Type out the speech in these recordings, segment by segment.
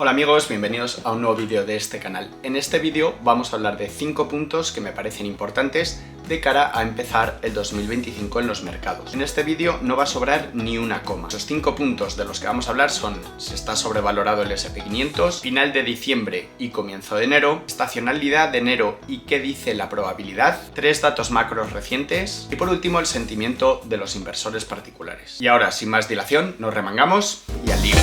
Hola amigos, bienvenidos a un nuevo vídeo de este canal. En este vídeo vamos a hablar de 5 puntos que me parecen importantes de cara a empezar el 2025 en los mercados. En este vídeo no va a sobrar ni una coma. Los 5 puntos de los que vamos a hablar son: si está sobrevalorado el S&P 500, final de diciembre y comienzo de enero, estacionalidad de enero y qué dice la probabilidad, 3 datos macros recientes y por último el sentimiento de los inversores particulares. Y ahora, sin más dilación, nos remangamos y al lío.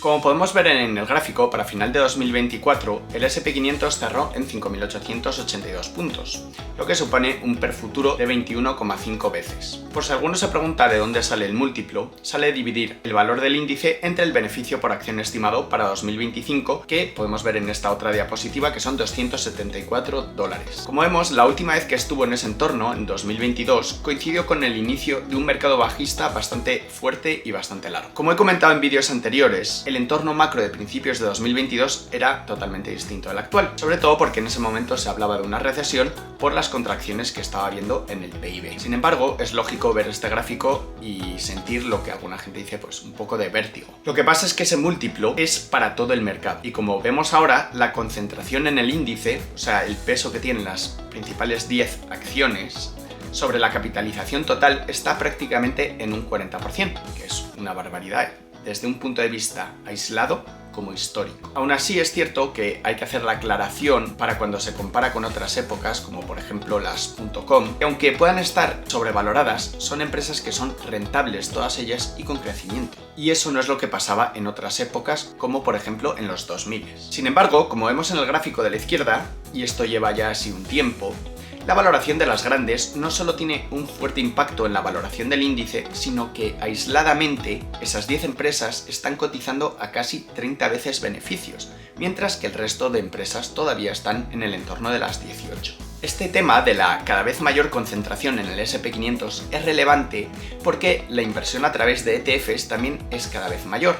Como podemos ver en el gráfico, para final de 2024, el S&P 500 cerró en 5.882 puntos, lo que supone un PER futuro de 21,5 veces. Por si alguno se pregunta de dónde sale el múltiplo, sale dividir el valor del índice entre el beneficio por acción estimado para 2025, que podemos ver en esta otra diapositiva, que son $274. Como vemos, la última vez que estuvo en ese entorno, en 2022, coincidió con el inicio de un mercado bajista bastante fuerte y bastante largo. Como he comentado en vídeos anteriores, el entorno macro de principios de 2022 era totalmente distinto al actual, sobre todo porque en ese momento se hablaba de una recesión por las contracciones que estaba habiendo en el PIB. Sin embargo, es lógico ver este gráfico y sentir lo que alguna gente dice, pues un poco de vértigo. Lo que pasa es que ese múltiplo es para todo el mercado y como vemos ahora, la concentración en el índice, o sea, el peso que tienen las principales 10 acciones sobre la capitalización total, está prácticamente en un 40%, que es una barbaridad desde un punto de vista aislado como histórico. Aún así es cierto que hay que hacer la aclaración para cuando se compara con otras épocas, como por ejemplo las .com, que aunque puedan estar sobrevaloradas, son empresas que son rentables todas ellas y con crecimiento. Y eso no es lo que pasaba en otras épocas, como por ejemplo en los 2000. Sin embargo, como vemos en el gráfico de la izquierda, y esto lleva ya así un tiempo, la valoración de las grandes no solo tiene un fuerte impacto en la valoración del índice, sino que aisladamente esas 10 empresas están cotizando a casi 30 veces beneficios, mientras que el resto de empresas todavía están en el entorno de las 18. Este tema de la cada vez mayor concentración en el S&P 500 es relevante porque la inversión a través de ETFs también es cada vez mayor,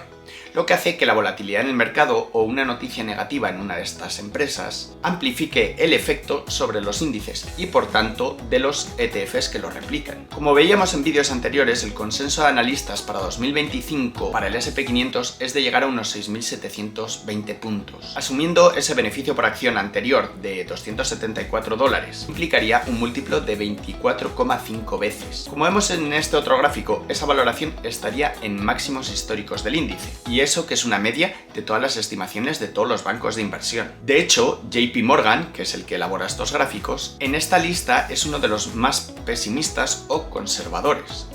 lo que hace que la volatilidad en el mercado o una noticia negativa en una de estas empresas amplifique el efecto sobre los índices y por tanto de los ETFs que lo replican. Como veíamos en vídeos anteriores, el consenso de analistas para 2025 para el S&P 500 es de llegar a unos 6.720 puntos. Asumiendo ese beneficio por acción anterior de $274, implicaría un múltiplo de 24,5 veces. Como vemos en este otro gráfico, esa valoración estaría en máximos históricos del índice, y eso que es una media de todas las estimaciones de todos los bancos de inversión. De hecho, JP Morgan, que es el que elabora estos gráficos, en esta lista es uno de los más pesimistas o conservadores,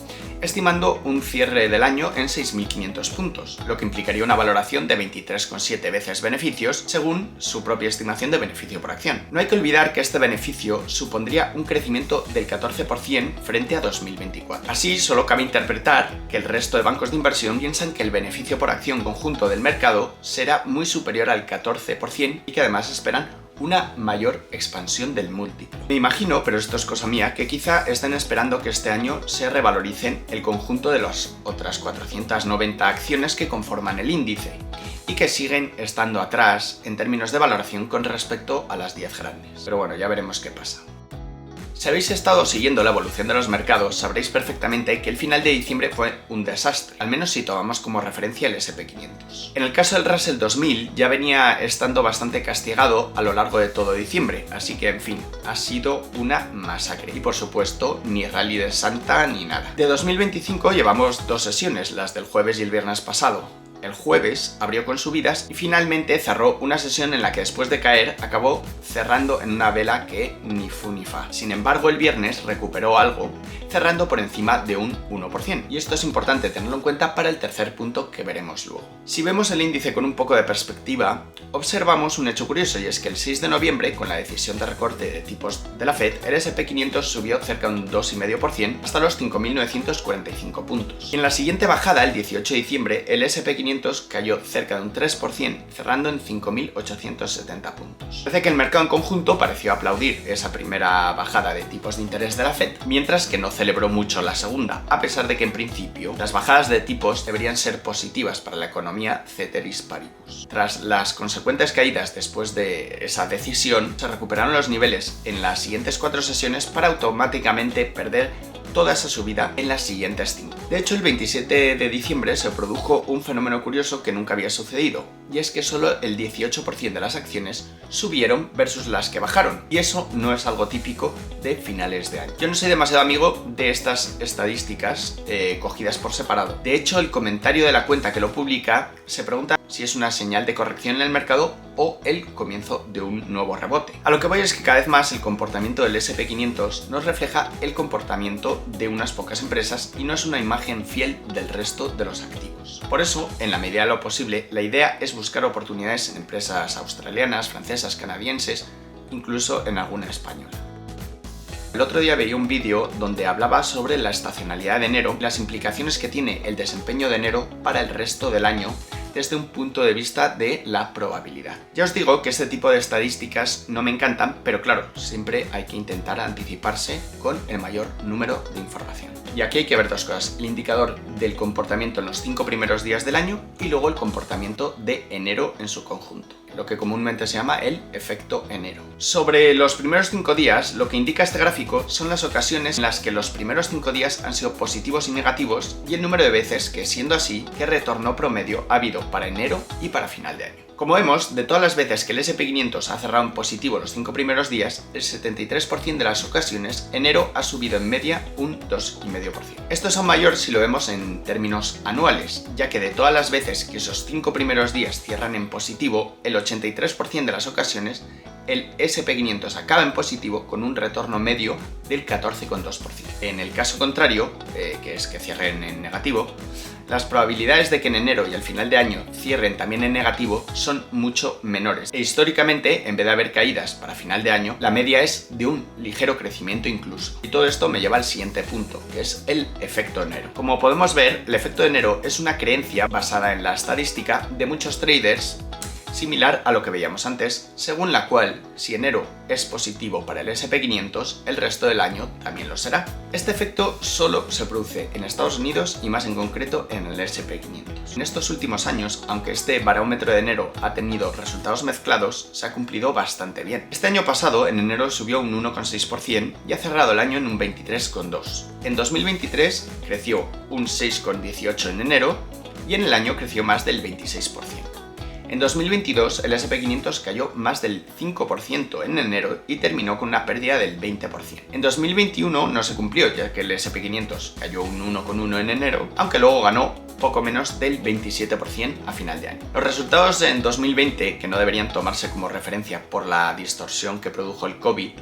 estimando un cierre del año en 6.500 puntos, lo que implicaría una valoración de 23,7 veces beneficios según su propia estimación de beneficio por acción. No hay que olvidar que este beneficio supondría un crecimiento del 14% frente a 2024. Así, solo cabe interpretar que el resto de bancos de inversión piensan que el beneficio por acción conjunto del mercado será muy superior al 14% y que además esperan una mayor expansión del múltiplo. Me imagino, pero esto es cosa mía, que quizá estén esperando que este año se revaloricen el conjunto de las otras 490 acciones que conforman el índice y que siguen estando atrás en términos de valoración con respecto a las 10 grandes. Pero bueno, ya veremos qué pasa. Si habéis estado siguiendo la evolución de los mercados, sabréis perfectamente que el final de diciembre fue un desastre, al menos si tomamos como referencia el S&P 500. En el caso del Russell 2000 ya venía estando bastante castigado a lo largo de todo diciembre, así que en fin, ha sido una masacre. Y por supuesto, ni rally de Santa ni nada. De 2025 llevamos 2 sesiones, las del jueves y el viernes pasado. El jueves abrió con subidas y finalmente cerró una sesión en la que después de caer acabó cerrando en una vela que ni fu ni fa. Sin embargo, el viernes recuperó algo, cerrando por encima de un 1%. Y esto es importante tenerlo en cuenta para el tercer punto que veremos luego. Si vemos el índice con un poco de perspectiva, observamos un hecho curioso, y es que el 6 de noviembre, con la decisión de recorte de tipos de la Fed, el S&P 500 subió cerca de un 2,5% hasta los 5.945 puntos. Y en la siguiente bajada, el 18 de diciembre, el S&P 500 cayó cerca de un 3%, cerrando en 5.870 puntos. Parece que el mercado en conjunto pareció aplaudir esa primera bajada de tipos de interés de la Fed, mientras que no celebró mucho la segunda, a pesar de que en principio las bajadas de tipos deberían ser positivas para la economía ceteris paribus. Tras las consecuentes caídas después de esa decisión, se recuperaron los niveles en las siguientes 4 sesiones para automáticamente perder toda esa subida en las siguientes 5. De hecho, el 27 de diciembre se produjo un fenómeno curioso que nunca había sucedido, y es que solo el 18% de las acciones subieron versus las que bajaron, y eso no es algo típico de finales de año. Yo no soy demasiado amigo de estas estadísticas cogidas por separado. De hecho, el comentario de la cuenta que lo publica se pregunta si es una señal de corrección en el mercado o el comienzo de un nuevo rebote. A lo que voy es que cada vez más el comportamiento del S&P 500 nos refleja el comportamiento de unas pocas empresas y no es una imagen fiel del resto de los activos. Por eso, en la medida de lo posible, la idea es buscar oportunidades en empresas australianas, francesas, canadienses, incluso en alguna española. El otro día veía un vídeo donde hablaba sobre la estacionalidad de enero y las implicaciones que tiene el desempeño de enero para el resto del año desde un punto de vista de la probabilidad. Ya os digo que este tipo de estadísticas no me encantan, pero claro, siempre hay que intentar anticiparse con el mayor número de información. Y aquí hay que ver dos cosas: el indicador del comportamiento en los 5 primeros días del año y luego el comportamiento de enero en su conjunto, lo que comúnmente se llama el efecto enero. Sobre los primeros 5 días, lo que indica este gráfico son las ocasiones en las que los primeros 5 días han sido positivos y negativos y el número de veces que, siendo así, qué retorno promedio ha habido para enero y para final de año. Como vemos, de todas las veces que el S&P 500 ha cerrado en positivo los 5 primeros días, el 73% de las ocasiones, enero ha subido en media un 2,5%. Esto es aún mayor si lo vemos en términos anuales, ya que de todas las veces que esos 5 primeros días cierran en positivo, el 83% de las ocasiones, el S&P 500 acaba en positivo con un retorno medio del 14,2%. En el caso contrario, que es que cierren en negativo, las probabilidades de que en enero y al final de año cierren también en negativo son mucho menores. E históricamente, en vez de haber caídas para final de año, la media es de un ligero crecimiento incluso. Y todo esto me lleva al siguiente punto, que es el efecto enero. Como podemos ver, el efecto enero es una creencia basada en la estadística de muchos traders, similar a lo que veíamos antes, según la cual, si enero es positivo para el S&P 500, el resto del año también lo será. Este efecto solo se produce en Estados Unidos y más en concreto en el S&P 500. En estos últimos años, aunque este barómetro de enero ha tenido resultados mezclados, se ha cumplido bastante bien. Este año pasado, en enero subió un 1,6% y ha cerrado el año en un 23,2%. En 2023 creció un 6,18% en enero y en el año creció más del 26%. En 2022, el S&P 500 cayó más del 5% en enero y terminó con una pérdida del 20%. En 2021 no se cumplió, ya que el S&P 500 cayó un 1,1% en enero, aunque luego ganó poco menos del 27% a final de año. Los resultados en 2020, que no deberían tomarse como referencia por la distorsión que produjo el COVID,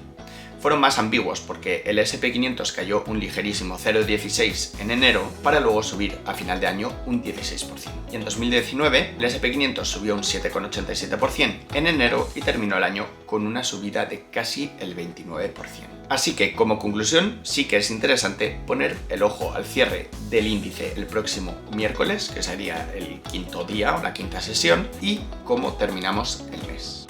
fueron más ambiguos porque el S&P 500 cayó un ligerísimo 0,16% en enero para luego subir a final de año un 16%. Y en 2019 el S&P 500 subió un 7,87% en enero y terminó el año con una subida de casi el 29%. Así que, como conclusión, sí que es interesante poner el ojo al cierre del índice el próximo miércoles, que sería el quinto día o la quinta sesión, y cómo terminamos el mes.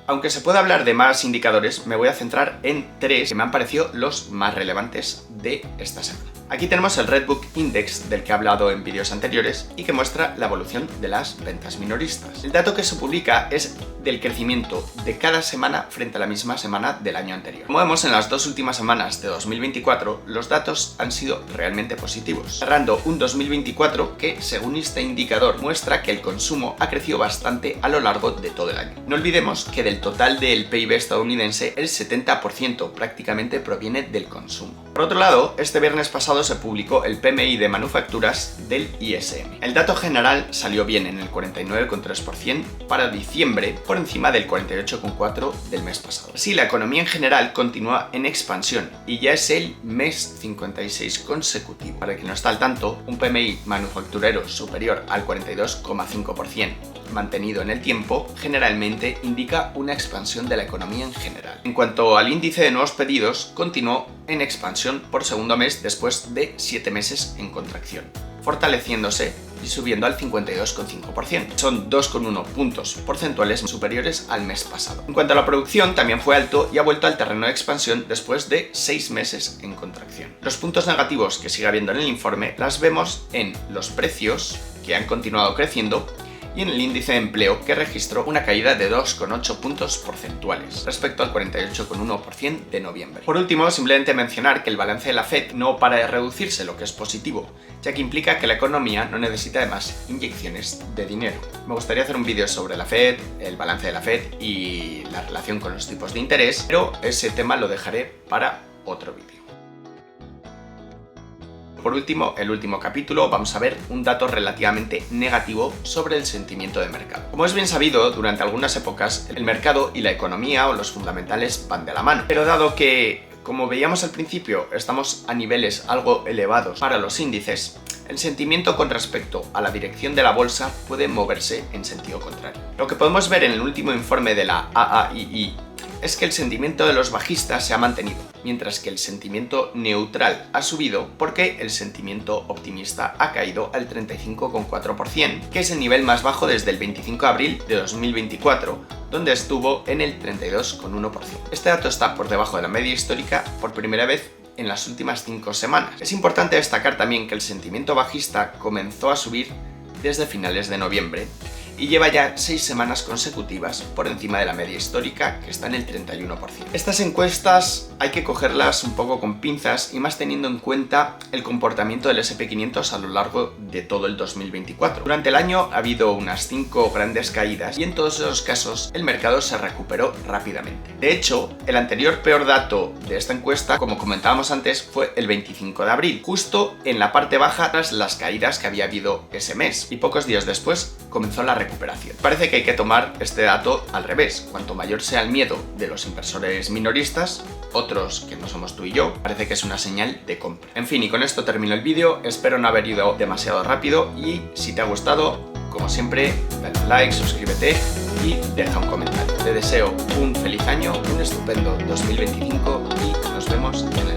Aunque se puede hablar de más indicadores, me voy a centrar en 3 que me han parecido los más relevantes de esta semana. Aquí tenemos el Redbook Index del que he hablado en vídeos anteriores y que muestra la evolución de las ventas minoristas. El dato que se publica es del crecimiento de cada semana frente a la misma semana del año anterior. Como vemos, en las 2 últimas semanas de 2024 los datos han sido realmente positivos, cerrando un 2024 que, según este indicador, muestra que el consumo ha crecido bastante a lo largo de todo el año. No olvidemos que del total del PIB estadounidense, el 70% prácticamente proviene del consumo. Por otro lado, este viernes pasado se publicó el PMI de manufacturas del ISM. El dato general salió bien en el 49,3% para diciembre, por encima del 48,4% del mes pasado. Así, la economía en general continúa en expansión y ya es el mes 56 consecutivo. Para quien no está al tanto, un PMI manufacturero superior al 42,5% mantenido en el tiempo generalmente indica una expansión de la economía en general. En cuanto al índice de nuevos pedidos, continuó en expansión por segundo mes después de 7 meses en contracción. fortaleciéndose y subiendo al 52,5%. Son 2,1 puntos porcentuales superiores al mes pasado. En cuanto a la producción, también fue alto y ha vuelto al terreno de expansión después de 6 meses en contracción. Los puntos negativos que sigue habiendo en el informe las vemos en los precios, que han continuado creciendo, y en el índice de empleo, que registró una caída de 2,8 puntos porcentuales respecto al 48,1% de noviembre. Por último, simplemente mencionar que el balance de la Fed no para de reducirse, lo que es positivo, ya que implica que la economía no necesita de más inyecciones de dinero. Me gustaría hacer un vídeo sobre la Fed, el balance de la Fed y la relación con los tipos de interés, pero ese tema lo dejaré para otro vídeo. Por último, el último capítulo, vamos a ver un dato relativamente negativo sobre el sentimiento de mercado. Como es bien sabido, durante algunas épocas el mercado y la economía o los fundamentales van de la mano. Pero dado que, como veíamos al principio, estamos a niveles algo elevados para los índices, el sentimiento con respecto a la dirección de la bolsa puede moverse en sentido contrario. Lo que podemos ver en el último informe de la AAII es que el sentimiento de los bajistas se ha mantenido, mientras que el sentimiento neutral ha subido porque el sentimiento optimista ha caído al 35,4%, que es el nivel más bajo desde el 25 de abril de 2024, donde estuvo en el 32,1%. Este dato está por debajo de la media histórica por primera vez en las últimas 5 semanas. Es importante destacar también que el sentimiento bajista comenzó a subir desde finales de noviembre y lleva ya 6 semanas consecutivas por encima de la media histórica, que está en el 31%. Estas encuestas hay que cogerlas un poco con pinzas y más teniendo en cuenta el comportamiento del S&P 500 a lo largo de todo el 2024. Durante el año ha habido unas 5 grandes caídas y en todos esos casos el mercado se recuperó rápidamente. De hecho, el anterior peor dato de esta encuesta, como comentábamos antes, fue el 25 de abril, justo en la parte baja tras las caídas que había habido ese mes, y pocos días después comenzó la recuperación. Parece que hay que tomar este dato al revés. Cuanto mayor sea el miedo de los inversores minoristas, otros que no somos tú y yo, parece que es una señal de compra. En fin, y con esto termino el vídeo. Espero no haber ido demasiado rápido y si te ha gustado, como siempre, dale un like, suscríbete y deja un comentario. Te deseo un feliz año, un estupendo 2025 y nos vemos en el